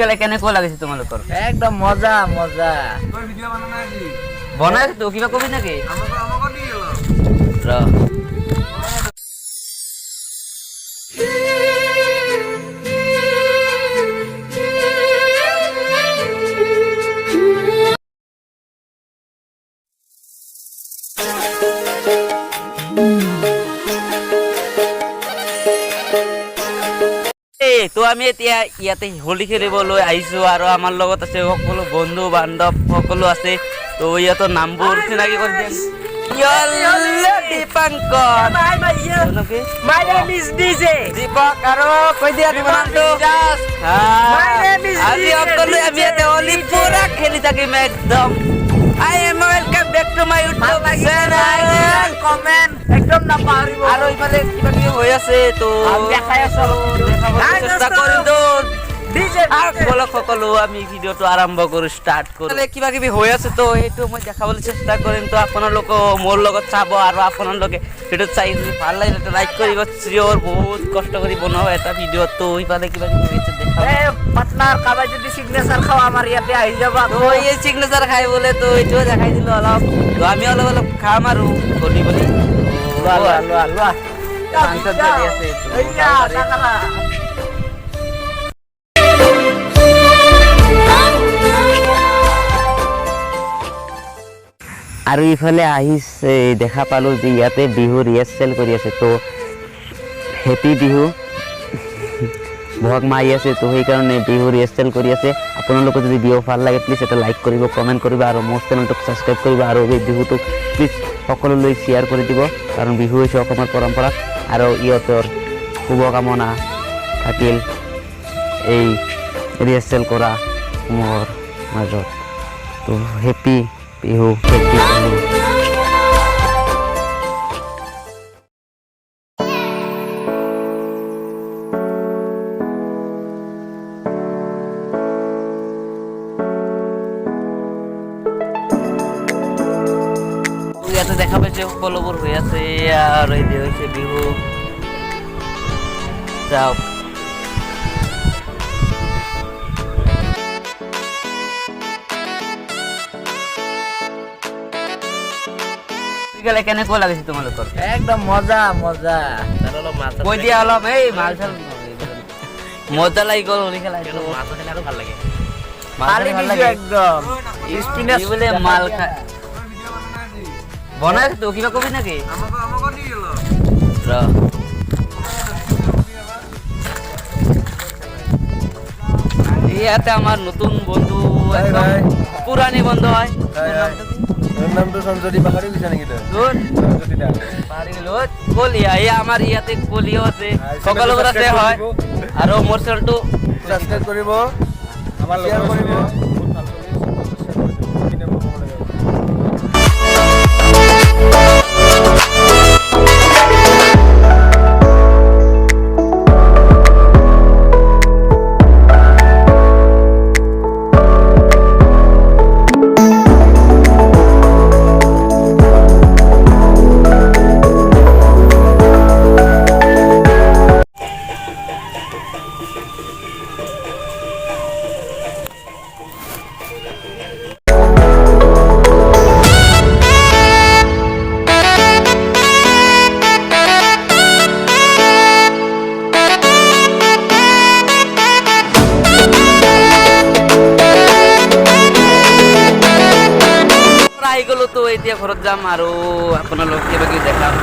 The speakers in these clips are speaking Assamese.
গেলে কেনেকুৱা লাগিছে তোমালোকৰ? একদম মজা মজা। তোৰ ভিডিঅ' বনা নাই আজি? বনাই তো কিবা কবি নেকি? আমাক দি গেল। ৰ তো আমি এতিয়া ইয়াতে হোলী খেলিবলৈ আহিছো আৰু আমাৰ লগত আছে সকলো বন্ধু বান্ধৱ সকলো আছে। তো ইয়াতৰ নামবোৰ চিনাকি কৰি দিম। Dipankar, My name is DJ. Dipak আৰু কৈ দিয়া তোমাৰ নামটো। My name is আজি DJ. সকলোৱে আমি ইয়াতে হোলী পুৰা খেলি থাকিম একদম। I am welcome back to my YouTube channel. Comment একদম নাপাহৰিব। আৰু ইফালে কিবা কিবি হৈ আছে তো দেখাই আছো। চেষ্টা কৰিম তো DJ বলক সকলো আমি ভিডিঅ'টো আৰম্ভ কৰো ষ্টাৰ্ট কৰো। কিবা কিবি হৈ আছে তো সেইটো মই দেখাবলৈ চেষ্টা কৰিম। তো আপোনালোকে মোৰ লগত চাব আৰু আপোনালোকে ভিডিঅ'ত চাই যদি ভাল লাগিলে তো লাইক কৰিব। চিঅ'ৰ বহুত কষ্ট কৰি বনোৱা এটা ভিডিঅ' তো ইফালে কিবা কিবি হৈছে দেখা। পাটনাৰ কাবাই যদি সিগনেচাৰ খাও আমাৰ ইয়াতে আহি যাবা। তো এই সিগনেচাৰ খাই বোলে তো এইটোও দেখাই দিলো অলপ। তো আমি অলপ অলপ খাম আৰু গলি গলি লোৱা ফাংচন চলি আছে আৰু ইফালে আহিছে দেখা পালো যে ইয়াতে বিহু ৰিহাৰ্চেল কৰি আছে। তো হেপী বিহু ভগ মাৰি আছে তো সেইকাৰণে বিহু ৰিহাৰ্চেল কৰি আছে। আপোনালোকে যদি বিহু ভাল লাগে প্লিজ এটা লাইক কৰিব, কমেণ্ট কৰিব আৰু মোৰ চেনেলটোক ছাবস্ক্ৰাইব কৰিব আৰু এই বিহুটোক প্লিজ সকলোলৈ শ্বেয়াৰ কৰি দিব কাৰণ বিহু হৈছে অসমৰ পৰম্পৰা আৰু ইহঁতৰ শুভকামনা থাকিল এই ৰিহাৰ্চেল কৰা মোৰ মাজত। তো হেপী বিহু, হেপী বিহু। ইয়াতে দেখা পাইছে সকলোবোৰ হৈ আছে আৰু এই যে হৈছে বিহু। যাওক গেলে কেনেকুৱা লাগিছে তোমালোকৰ? একদম মজা মজা। কৈ দিয়া অলপ এই মাল চাল মজা লাগি গ'ল হোলী খেলা। ভাল লাগে একদম স্পিনাচ বোলে মাল খাই বনাই তো কিবা কবি নেকি? আমাক দি গেল। ৰ ইয়াতে আমাৰ নতুন বন্ধু পুৰাণী বন্ধু হয়। তোৰ নামটো সঞ্জতি পাহৰি গৈছা নেকি তই? কলিয়া এই আমাৰ ইয়াতে কলিও আছে সকলোবোৰ আছে হয় আৰু মোৰ চেনেলটো ছাবস্ক্ৰাইব কৰিব, আমাৰ লগত কৰিব। আহি গ'লো তো এতিয়া ঘৰত যাম আৰু আপোনালোক কিবা কিবি দেখাম।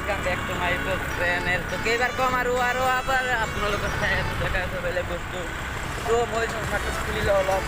Welcome back to my YouTube channel. তো কেইবাৰ কম আৰু আবাৰ আপোনালোকৰ চাই দেখা আছে বেলেগ বস্তু। তো মই চশমাটো খুলি লওঁ অলপ।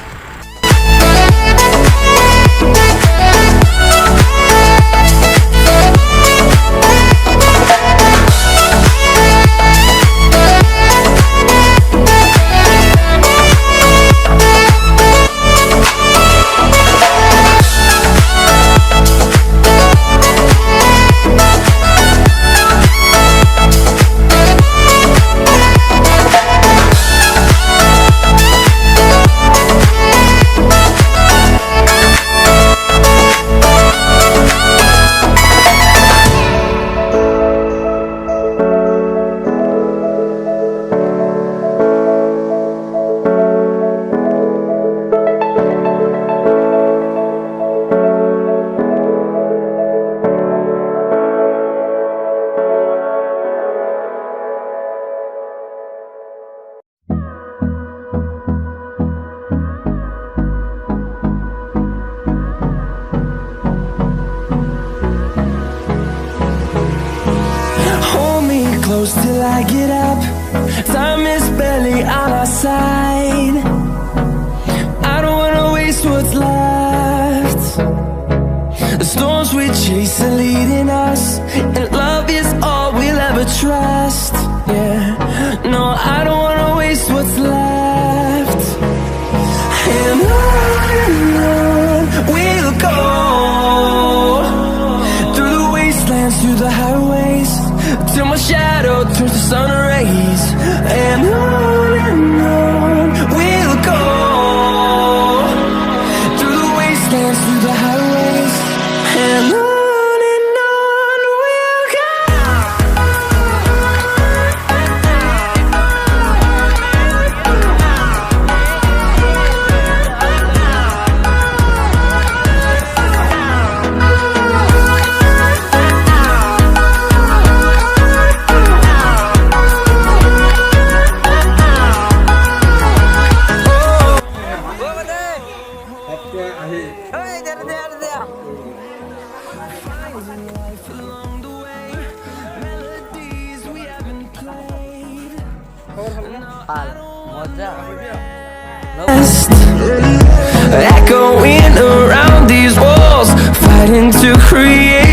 Close till I get up. Time is barely on our side. I don't wanna waste what's left. The storms we chase are leading us, and love is all we'll ever trust. Yeah, no, I don't wanna waste what's left. And on we'll go, through the wastelands, through the highways, till my shadow turns to sun rays. And on we'll go, through the wastelands, through the highways. And on we'll go. Echoing around these walls, fighting to create